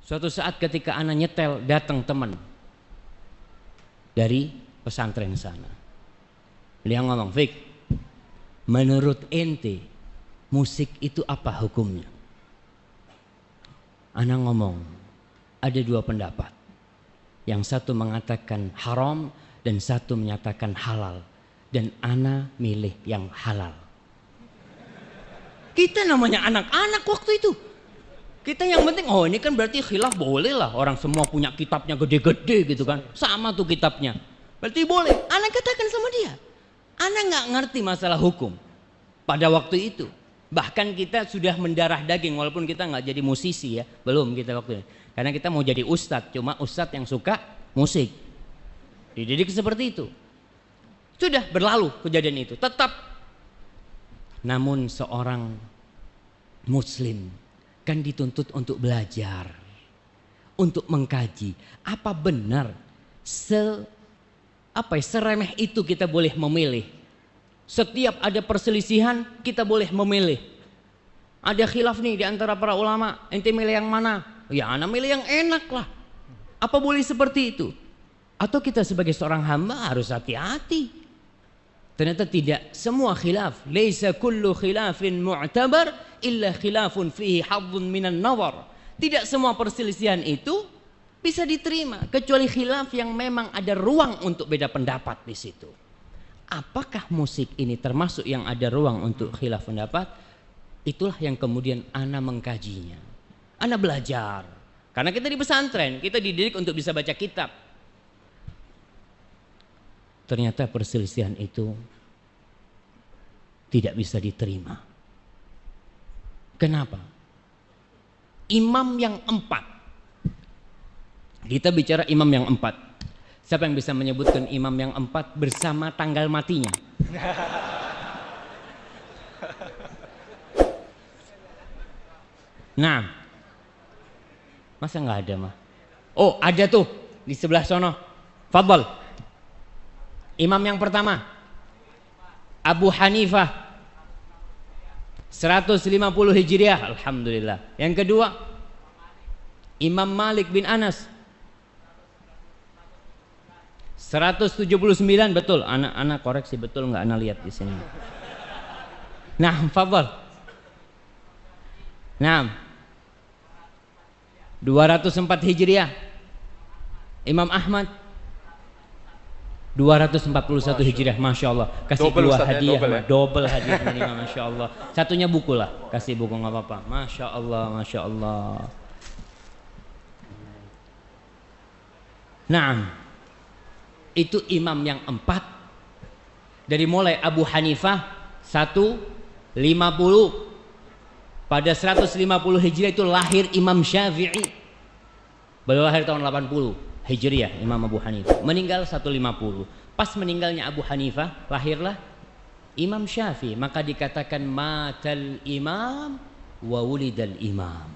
Suatu saat ketika ana nyetel, datang teman dari pesantren sana. Dia ngomong, Fik, menurut ente musik itu apa hukumnya? Ana ngomong, ada dua pendapat. Yang satu mengatakan haram dan satu menyatakan halal. Dan ana milih yang halal. Kita namanya anak-anak waktu itu. Kita yang penting, oh ini kan berarti khilaf, boleh lah. Orang semua punya kitabnya gede-gede gitu kan. Sama tuh kitabnya. Berarti boleh. Ana katakan sama dia. Ana nggak ngerti masalah hukum pada waktu itu. Bahkan kita sudah mendarah daging walaupun kita nggak jadi musisi ya. Belum kita waktu itu. Karena kita mau jadi ustadz. Cuma ustadz yang suka musik. Dididik seperti itu. Sudah berlalu kejadian itu. Tetap. Namun seorang muslim kan dituntut untuk belajar, untuk mengkaji apa benar seremeh itu kita boleh memilih. Setiap ada perselisihan kita boleh memilih. Ada khilaf nih di antara para ulama, ente milih yang mana? Ya ana milih yang enak lah. Apa boleh seperti itu? Atau kita sebagai seorang hamba harus hati-hati. Ternyata tidak semua khilaf. Laisa kullu khilafin mu'tabar illa khilafun fihi hadzun minan nawar. Tidak semua perselisihan itu bisa diterima kecuali khilaf yang memang ada ruang untuk beda pendapat di situ. Apakah musik ini termasuk yang ada ruang untuk khilaf pendapat? Itulah yang kemudian ana mengkajinya. Ana belajar. Karena kita di pesantren, kita dididik untuk bisa baca kitab. Ternyata perselisihan itu tidak bisa diterima. Kenapa? Imam yang 4. Kita bicara imam yang 4. Siapa yang bisa menyebutkan imam yang 4 bersama tanggal matinya? Nah, masa nggak ada mah? Oh, ada tuh di sebelah sono. Fadhal. Imam yang pertama Abu Hanifah 150 Hijriah, alhamdulillah. Yang kedua Imam Malik bin Anas 179, betul. Anak koreksi betul nggak? Anak lihat di sini. Nah, fadhal. Nah, 204 Hijriah Imam Ahmad 241 Hijriah, Masya Allah. Kasih double, dua hadiah, double hadiah menerima, Masya Allah. Satunya buku lah, kasih buku nggak apa-apa. Masya Allah, Masya Allah. Nah, itu imam yang 4. Dari mulai Abu Hanifah 150. Pada 150 Hijriah itu lahir Imam Syafi'i. Beliau lahir tahun 80 Hijriah, Imam Abu Hanifah. Meninggal 150. Pas meninggalnya Abu Hanifah, lahirlah Imam Syafi'i. Maka dikatakan matal imam wa wulidal imam.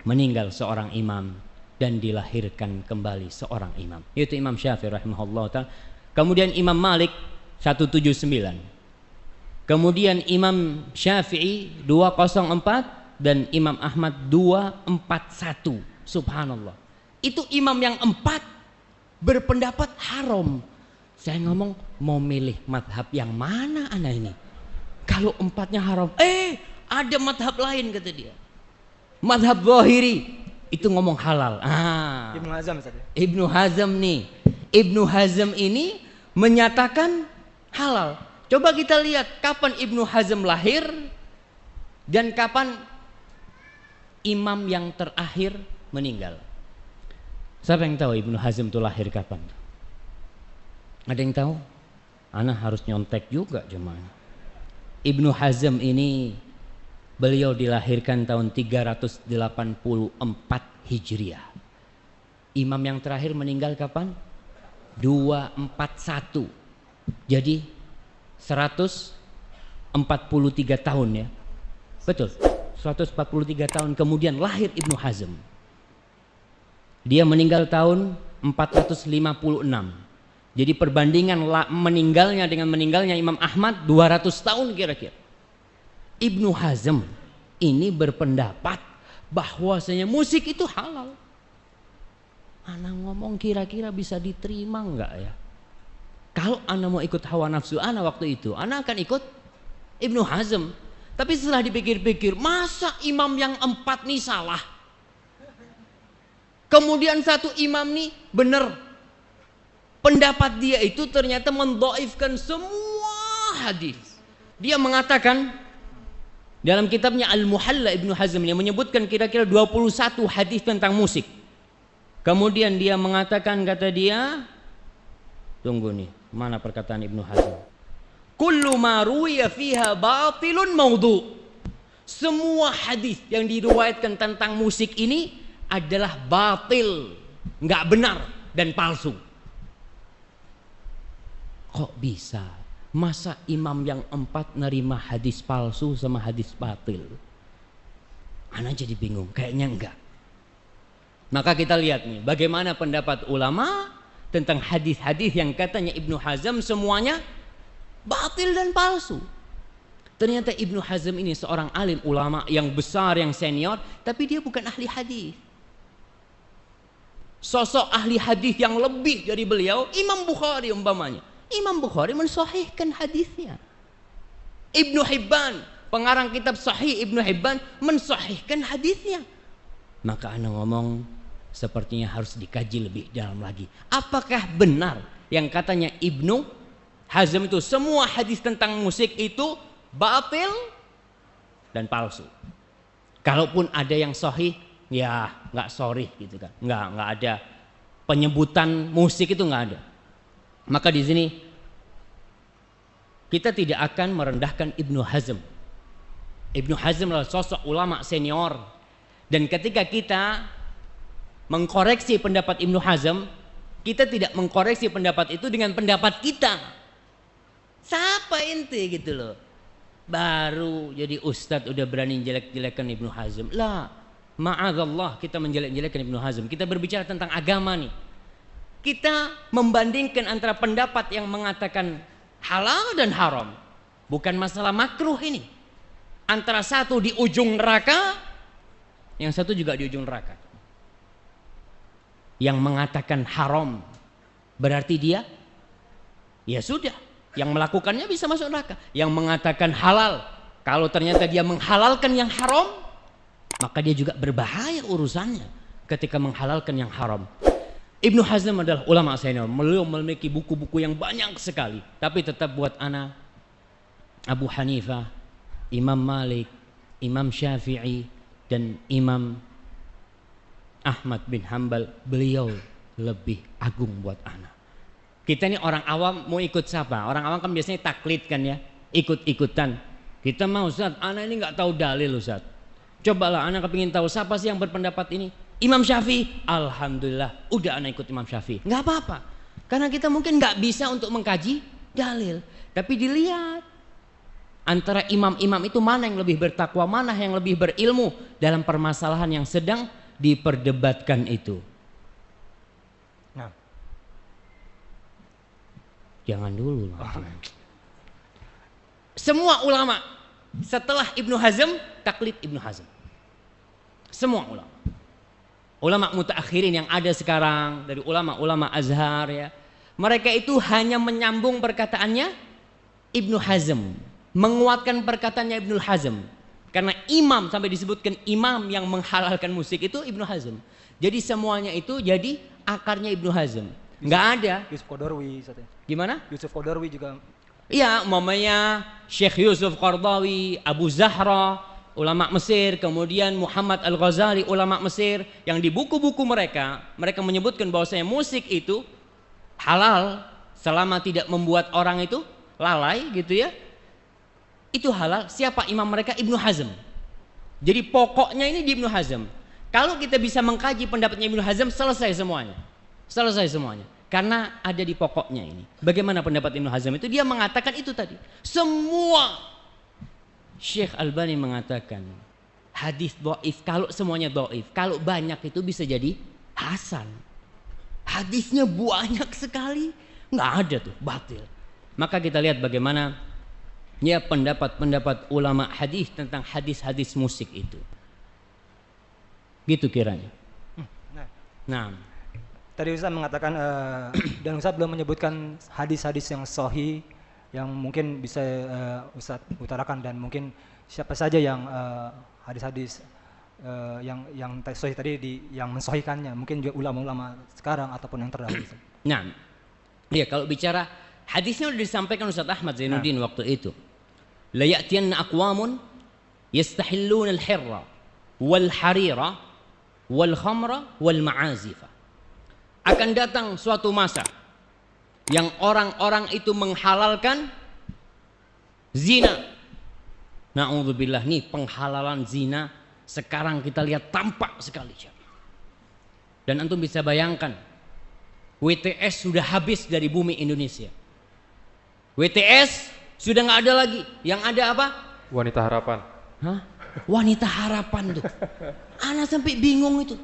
Meninggal seorang imam dan dilahirkan kembali seorang imam. Yaitu Imam Syafi'i rahimahullah ta'ala. Kemudian Imam Malik 179. Kemudian Imam Syafi'i 204 dan Imam Ahmad 241. Subhanallah. Itu imam yang 4 berpendapat haram. Saya ngomong, mau milih madhab yang mana ana ini? Kalau 4-nya haram, ada madhab lain kata dia. Madhab Zahiri itu ngomong halal. Ibnu Hazm tadi. Ibnu Hazm nih. Ibnu Hazm ini menyatakan halal. Coba kita lihat kapan Ibnu Hazm lahir dan kapan imam yang terakhir meninggal. Siapa yang tahu Ibnu Hazm itu lahir kapan? Ada yang tahu? Ana harus nyontek juga jemaah. Ibnu Hazm ini beliau dilahirkan tahun 384 Hijriah. Imam yang terakhir meninggal kapan? 241. Jadi 143 tahun ya. Betul. 143 tahun kemudian lahir Ibnu Hazm. Dia meninggal tahun 456. Jadi perbandingan meninggalnya dengan meninggalnya Imam Ahmad 200 tahun kira-kira. Ibnu Hazm ini berpendapat bahwasanya musik itu halal. Ana ngomong kira-kira bisa diterima enggak ya? Kalau ana mau ikut hawa nafsu ana waktu itu, ana akan ikut Ibnu Hazm. Tapi setelah dipikir-pikir, masa imam yang 4 nih salah? Kemudian satu imam nih benar. Pendapat dia itu ternyata mendhaifkan semua hadis. Dia mengatakan dalam kitabnya Al-Muhalla Ibnu Hazm yang menyebutkan kira-kira 21 hadis tentang musik. Kemudian dia mengatakan, kata dia, tunggu nih, mana perkataan Ibnu Hazm? Kullu ma ruwiya fiha batilun maudhu. Semua hadis yang diriwayatkan tentang musik ini adalah batil, nggak benar dan palsu. Kok bisa? Masa imam yang 4 nerima hadis palsu sama hadis batil? Ana jadi bingung, kayaknya enggak. Maka kita lihat nih, bagaimana pendapat ulama tentang hadis-hadis yang katanya Ibnu Hazm semuanya batil dan palsu. Ternyata Ibnu Hazm ini seorang alim ulama yang besar, yang senior, tapi dia bukan ahli hadis. Sosok ahli hadis yang lebih dari beliau, Imam Bukhari umpamanya. Imam Bukhari mensahihkan hadisnya. Ibnu Hibban, pengarang kitab Sahih Ibnu Hibban, mensahihkan hadisnya. Maka ana ngomong, sepertinya harus dikaji lebih dalam lagi. Apakah benar yang katanya Ibnu Hazm itu semua hadis tentang musik itu batil dan palsu? Kalaupun ada yang sahih, ya nggak sorry gitu kan, nggak ada penyebutan musik itu nggak ada. Maka di sini kita tidak akan merendahkan Ibnu Hazm. Ibnu Hazm adalah sosok ulama senior, dan ketika kita mengkoreksi pendapat Ibnu Hazm, kita tidak mengkoreksi pendapat itu dengan pendapat kita. Siapa ente gitu loh, baru jadi ustadz udah berani jelek-jelekan Ibnu Hazm. Lah, ma'adzallah kita menjelek-jelekan Ibnu Hazm. Kita berbicara tentang agama nih. Kita membandingkan antara pendapat yang mengatakan halal dan haram, bukan masalah makruh ini. Antara satu di ujung neraka, yang satu juga di ujung neraka. Yang mengatakan haram berarti dia, ya sudah, yang melakukannya bisa masuk neraka. Yang mengatakan halal, kalau ternyata dia menghalalkan yang haram, maka dia juga berbahaya urusannya ketika menghalalkan yang haram. Ibnu Hazm adalah ulama senior, beliau memiliki buku-buku yang banyak sekali, tapi tetap buat ana Abu Hanifah, Imam Malik, Imam Syafi'i, dan Imam Ahmad bin Hanbal, beliau lebih agung buat ana. Kita ini orang awam mau ikut siapa? Orang awam kan biasanya taklid kan ya, ikut-ikutan. Kita mau, Ustaz, ana ini nggak tahu dalil Ustaz. Cobalah ana kepingin tahu siapa sih yang berpendapat ini. Imam Syafi'i, alhamdulillah, udah anak ikut Imam Syafi'i. Nggak apa-apa, karena kita mungkin nggak bisa untuk mengkaji dalil. Tapi dilihat antara imam-imam itu mana yang lebih bertakwa, mana yang lebih berilmu dalam permasalahan yang sedang diperdebatkan itu. Nah, jangan dulu. Semua ulama setelah Ibnu Hazm taklid Ibnu Hazm. Semua ulama. Ulama mutaakhirin yang ada sekarang dari ulama-ulama Azhar ya, mereka itu hanya menyambung perkataannya Ibnu Hazm, menguatkan perkataannya Ibnu Hazm. Karena imam, sampai disebutkan imam yang menghalalkan musik itu Ibnu Hazm. Jadi semuanya itu jadi akarnya Ibnu Hazm. Nggak ada. Yusuf Qaradawi. Gimana? Yusuf Qaradawi juga. Iya, umpamanya Syekh Yusuf Qaradawi, Abu Zahra, ulama Mesir, kemudian Muhammad Al-Ghazali, ulama Mesir, yang di buku-buku mereka menyebutkan bahwasanya musik itu halal selama tidak membuat orang itu lalai gitu ya. Itu halal. Siapa imam mereka? Ibnu Hazm. Jadi pokoknya ini di Ibnu Hazm. Kalau kita bisa mengkaji pendapatnya Ibnu Hazm, selesai semuanya. Selesai semuanya. Karena ada di pokoknya ini. Bagaimana pendapat Ibnu Hazm itu? Dia mengatakan itu tadi. Semua. Syekh Albani mengatakan hadis dhaif, kalau semuanya dhaif, kalau banyak itu bisa jadi hasan. Hadisnya banyak sekali, nggak ada tuh, batil. Maka kita lihat bagaimana ya pendapat-pendapat ulama hadis tentang hadis-hadis musik itu. Gitu kiranya. Nah, tadi Ustaz mengatakan dan Ustaz belum menyebutkan hadis-hadis yang sahih yang mungkin bisa Ustaz utarakan, dan mungkin siapa saja yang hadis-hadis yang sahih tadi yang mensahihkannya, mungkin juga ulama-ulama sekarang ataupun yang terdahulu. Nah, ya kalau bicara hadisnya sudah disampaikan Ustaz Ahmad Zainuddin waktu itu. La ya'tiyanna aqwamun yastahilluna al-hirra wal harira wal khamra wal ma'azifa. Akan datang suatu masa yang orang-orang itu menghalalkan zina. Na'udzubillah, nih penghalalan zina sekarang kita lihat tampak sekali. Dan antum bisa bayangkan, WTS sudah habis dari bumi Indonesia. WTS sudah nggak ada lagi. Yang ada apa? Wanita harapan. Hah? Wanita harapan tuh. Ana sampai bingung itu.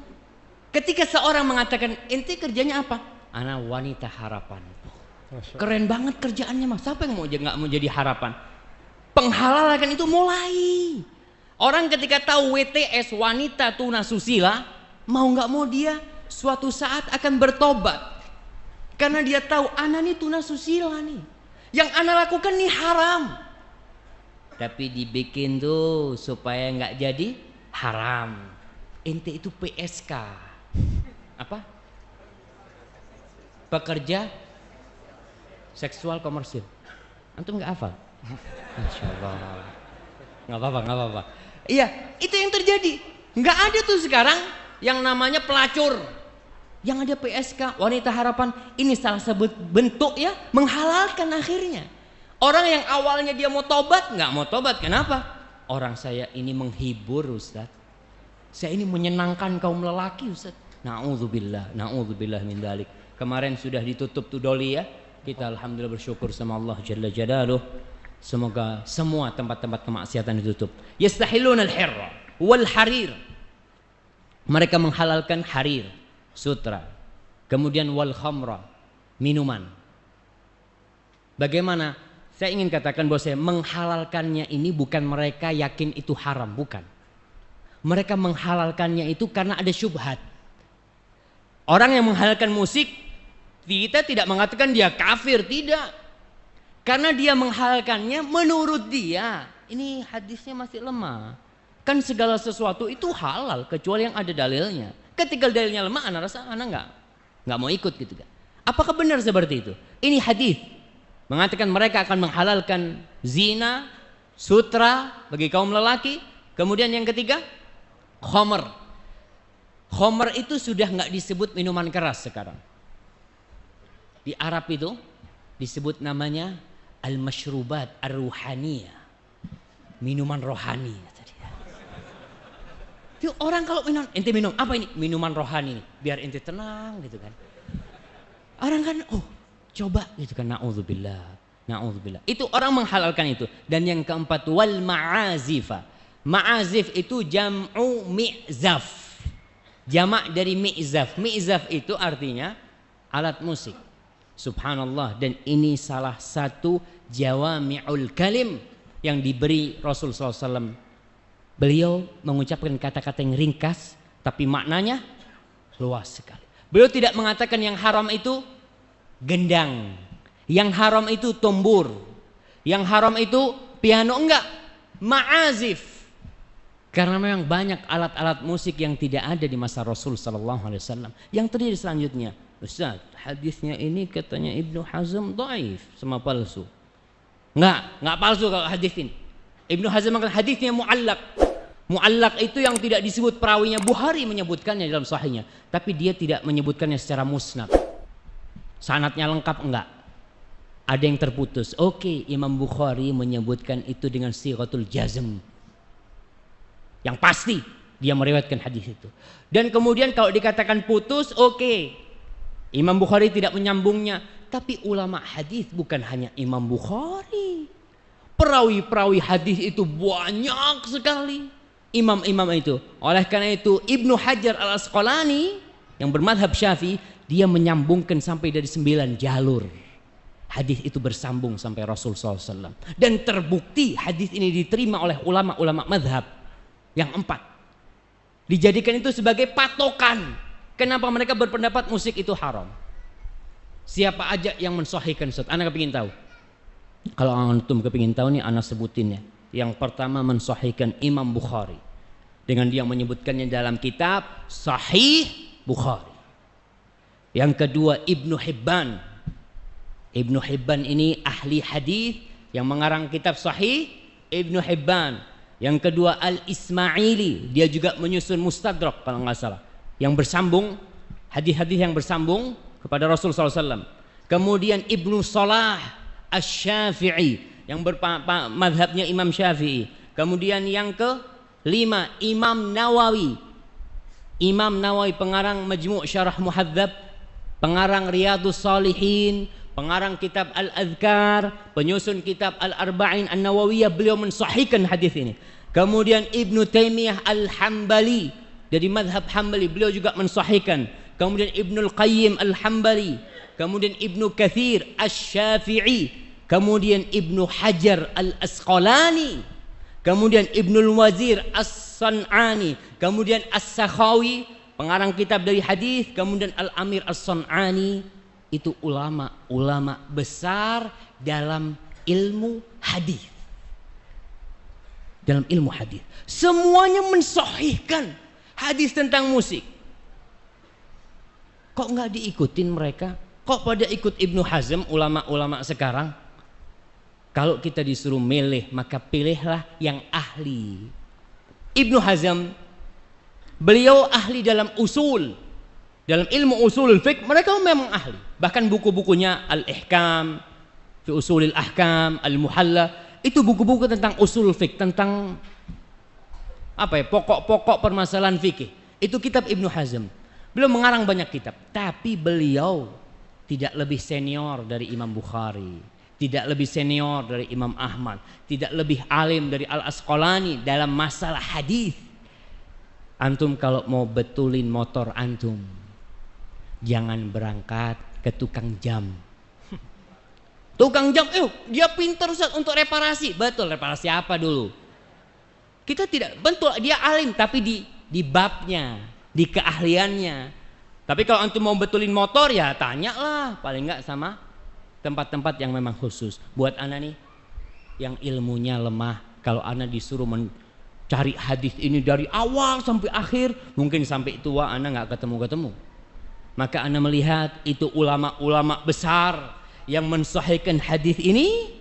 Ketika seorang mengatakan, ente kerjanya apa? Ana wanita harapan. Keren banget kerjaannya mas. Siapa yang nggak mau jadi harapan? Penghalalan itu mulai. Orang ketika tahu WTS, wanita tunasusila, mau nggak mau dia suatu saat akan bertobat. Karena dia tahu, ana nih tunasusila nih. Yang ana lakukan nih haram. Tapi dibikin tuh supaya nggak jadi haram. Ente itu PSK. Apa? Pekerja seksual komersil. Antum nggak hafal? Masya Allah. Nggak apa-apa. Iya, itu yang terjadi. Nggak ada tuh sekarang yang namanya pelacur. Yang ada PSK, wanita harapan. Ini salah satu bentuk ya menghalalkan akhirnya. Orang yang awalnya dia mau tobat, nggak mau tobat. Kenapa? Orang saya ini menghibur Ustaz. Saya ini menyenangkan kaum lelaki Ustaz. Na'udzubillah min dzalik. Kemarin sudah ditutup tuh doli ya. Kita alhamdulillah bersyukur sama Allah Jalla Jalaluh. Semoga semua tempat-tempat kemaksiatan ditutup. Yastahiluna al-hirra wal harir. Mereka menghalalkan harir, sutra. Kemudian wal khamra, minuman. Bagaimana? Saya ingin katakan bahwa saya menghalalkannya ini bukan mereka yakin itu haram, bukan. Mereka menghalalkannya itu karena ada syubhat. Orang yang menghalalkan musik, kita tidak mengatakan dia kafir, tidak. Karena dia menghalalkannya menurut dia. Ini hadisnya masih lemah. Kan segala sesuatu itu halal kecuali yang ada dalilnya. Ketika dalilnya lemah, anak rasa anak nggak mau ikut gitu kan. Apakah benar seperti itu? Ini hadis mengatakan mereka akan menghalalkan zina, sutra bagi kaum lelaki. Kemudian yang ketiga, khamr. Khamr itu sudah nggak disebut minuman keras sekarang. Di Arab itu disebut namanya al-masyrubat ar-ruhaniyah. Minuman rohani kata dia. Itu orang kalau minum, ente minum apa ini? Minuman rohani, biar ente tenang gitu kan. Orang kan, oh coba gitu kan, na'udzubillah. Itu orang menghalalkan itu. Dan yang keempat, wal ma'azifa. Ma'azif itu jam'u mi'zaf. Jamak dari mi'zaf. Mi'zaf itu artinya alat musik. Subhanallah, dan ini salah satu jawami'ul kalim yang diberi Rasul SAW. Beliau mengucapkan kata-kata yang ringkas tapi maknanya luas sekali. Beliau tidak mengatakan yang haram itu gendang, yang haram itu tombur, yang haram itu piano, enggak, ma'azif. Karena memang banyak alat-alat musik yang tidak ada di masa Rasul SAW. Yang terjadi selanjutnya, Ustaz, hadisnya ini katanya Ibnu Hazm dhaif, sama palsu. Enggak palsu kalau hadis ini. Ibnu Hazm mengatakan hadisnya mu'allaq. Mu'allaq itu yang tidak disebut perawinya. Bukhari menyebutkannya dalam sahihnya, tapi dia tidak menyebutkannya secara musnad. Sanadnya lengkap enggak. Ada yang terputus. Oke, Imam Bukhari menyebutkan itu dengan sighatul jazm. Yang pasti dia meriwayatkan hadis itu. Dan kemudian kalau dikatakan putus, oke. Imam Bukhari tidak menyambungnya, tapi ulama hadis bukan hanya Imam Bukhari. Perawi-perawi hadis itu banyak sekali. Imam-imam itu. Oleh karena itu Ibnu Hajar al-Asqalani yang bermadhab Syafi'i, dia menyambungkan sampai dari 9 jalur. Hadis itu bersambung sampai Rasul SAW. Dan terbukti hadis ini diterima oleh ulama-ulama madhab yang 4. Dijadikan itu sebagai patokan. Kenapa mereka berpendapat musik itu haram? Siapa aja yang mensahihkan Ustaz? Ana kepingin tahu. Kalau antum kepingin tahu nih, ana sebutin ya. Yang pertama mensahihkan Imam Bukhari dengan dia menyebutkannya dalam kitab Sahih Bukhari. Yang kedua Ibnu Hibban. Ibnu Hibban ini ahli hadis yang mengarang kitab Sahih Ibnu Hibban. Yang kedua Al-Ismaili, dia juga menyusun Mustadrak kalau nggak salah, yang bersambung, hadis-hadis yang bersambung kepada Rasulullah SAW. Kemudian Ibnu Salah Asy-Syafi'i yang madhabnya Imam Syafi'i. Kemudian yang kelima Imam Nawawi. Imam Nawawi pengarang Majmu' Syarah Muhadzab, pengarang Riyadhus Shalihin, pengarang kitab Al-Adhkar, penyusun kitab Al-Arba'in An-Nawawiyah, beliau mensahihkan hadis ini. Kemudian Ibnu Taimiyah Al-Hambali dari madhab Hambali, beliau juga mensahihkan. Kemudian Ibnul Qayyim Al-Hambali, kemudian Ibnu Katsir Asy-Syafi'i, kemudian Ibnu Hajar Al-Asqalani, kemudian Ibnul Wazir As-San'ani, kemudian As-Sakhawi pengarang kitab dari hadis, kemudian Al-Amir As-San'ani. Itu ulama-ulama besar dalam ilmu hadis. Dalam ilmu hadis, semuanya mensahihkan hadis tentang musik. Kok nggak diikutin mereka? Kok pada ikut Ibnu Hazm, ulama-ulama sekarang? Kalau kita disuruh milih, maka pilihlah yang ahli. Ibnu Hazm, beliau ahli dalam usul, dalam ilmu usulul fiqh, mereka memang ahli. Bahkan buku-bukunya Al-Ihkam, fi Usulil Ahkam, Al-Muhalla, itu buku-buku tentang usul fiqh, tentang apa ya, pokok-pokok permasalahan fikih. Itu kitab Ibnu Hazm. Beliau mengarang banyak kitab, tapi beliau tidak lebih senior dari Imam Bukhari, tidak lebih senior dari Imam Ahmad, tidak lebih alim dari Al-Asqalani dalam masalah hadis. Antum kalau mau betulin motor antum, jangan berangkat ke tukang jam. Tukang jam, dia pintar Ustaz untuk reparasi. Betul, reparasi apa dulu? Kita tidak, betul dia alim, tapi di babnya, di keahliannya. Tapi kalau antum mau betulin motor, ya tanyalah paling enggak sama tempat-tempat yang memang khusus. Buat ana nih yang ilmunya lemah, kalau ana disuruh mencari hadis ini dari awal sampai akhir, mungkin sampai tua ana nggak ketemu-ketemu. Maka ana melihat itu ulama-ulama besar yang mensahihkan hadis ini.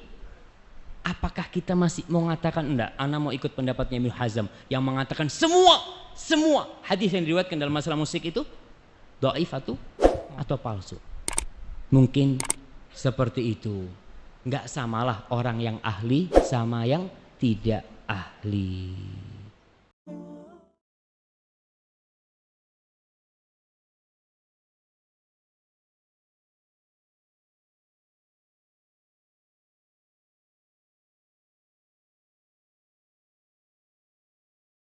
Apakah kita masih mau mengatakan enggak? Ana mau ikut pendapatnya Ibnu Hazm yang mengatakan semua hadis yang diriwayatkan dalam masalah musik itu dhaif atau palsu. Mungkin seperti itu. Enggak samalah orang yang ahli sama yang tidak ahli.